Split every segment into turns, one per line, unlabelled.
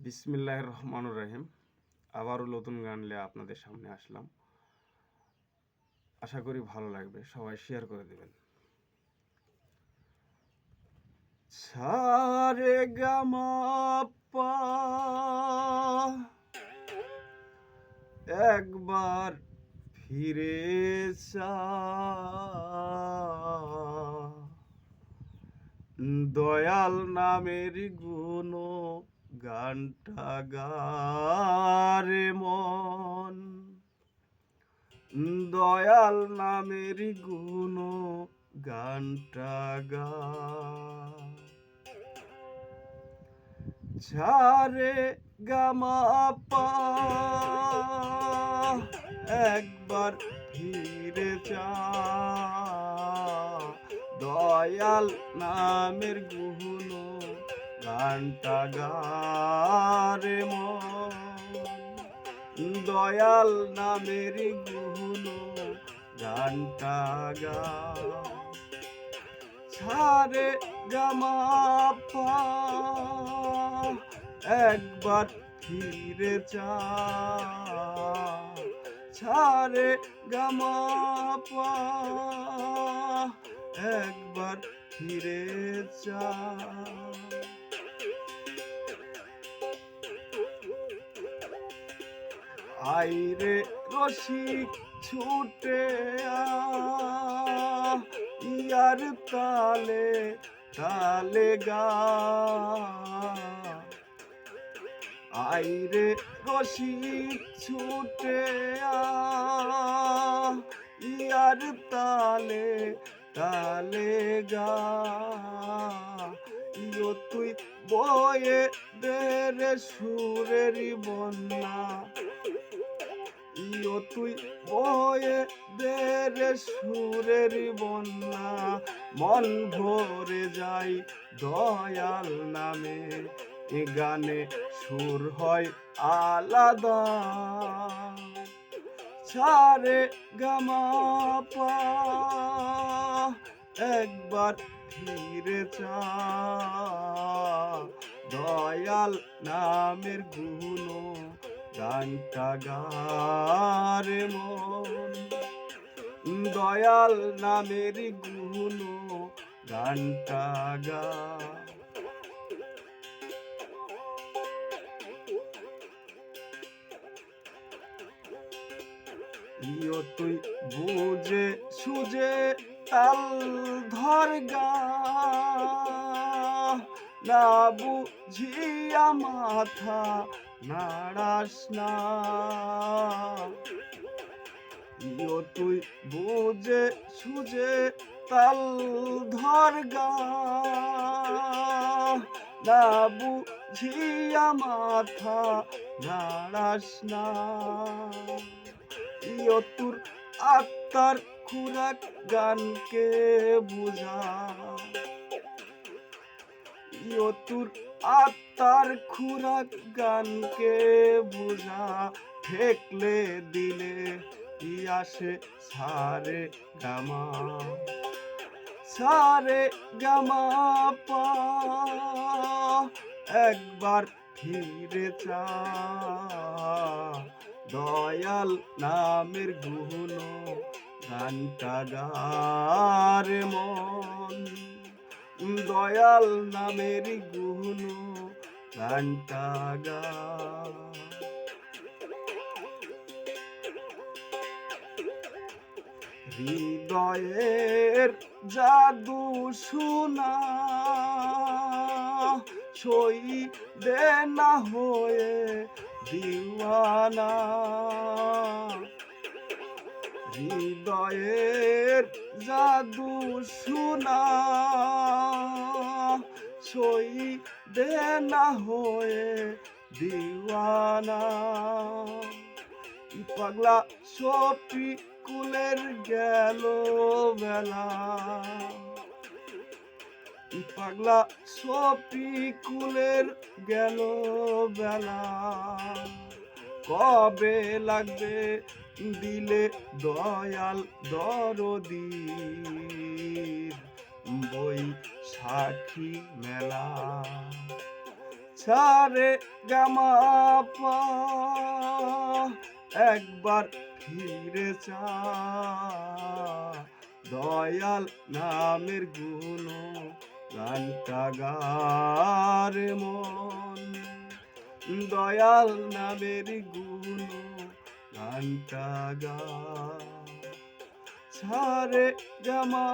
বিসমিল্লাহির রহমানির রহিম। আবারও নতুন গান নিয়ে আপনাদের সামনে আসলাম। আশা করি ভালো লাগবে, সবাই শেয়ার করে দেবেন। সারে গামা পা একবার ফিরে চা, দয়াল নামের গুণ গানটা গারে মন, দয়াল নামের গুণ গানটা গা। ঝারে গামা পা একবার ফিরে চা, দয়াল নামের গুণ গানটা গারে মন, দয়াল নামের গুণ গানটা গা। ছারে গামা পা একবার ফিরে চা, ছারে গামা পা একবার ফিরে চা। আইরে রসিক ছুটে ইয়ার তালে তালে গা, আইরে রসিক ছুটে ইয়ার তালে তালে গা। ইয়ো তুই বয়ে দেরে সুরের বন্যা, ইয়ো তুই বয়ে দেরে সুরের বন্যা, মন ভরে যাই দয়াল নামে, এ গানে সুর হয় আলাদা। সারে গামা পা একবার ফিরে চা, দয়াল নামের গুণ গানটা গারে মন, দয়াল নামের গুণ গানটা গা। ইয়ো তুই বুঝে সুজে তাল ধর গা, না বুঝিয়া মাথা নাড়াস না। ইয়ো তুই বুঝে সুজে তাল ধর গা, না বুঝিয়া মাথা নাড়াস না। ইয়ো তোর আত্মার খুরাক গানকে বুঝা, ইয়ো তোর আত্মার খুরাক গানকে বুঝা, ঠেকলে দিলে ই আসে সারে গামা, সারে গামা পা একবার ফিরে চা, দয়াল নামের গুণ গানটা গারে মন, দয়াল নামের গুণ গানটা গা। হৃদয়ের জাদু শোনা সই দে না হয়ে দিওয়ানা, হৃদয়ের জাদু শোনা সই দে না হয়ে দিওয়ানা। পাগলা সপি কুলের গেল বেলা, পাগলা সপি কুলের গেল বেলা, কবে লাগবে দিলে দয়াল দরদীর বই সাক্ষী মেলা। সারে গামা পা একবার ফিরে চা দয়াল নামের গুণ গানটা গারে মন দয়াল নামের গুণ গানটা গা সারে গামা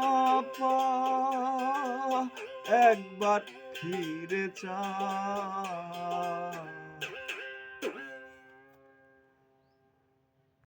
পা একবার ফিরে চা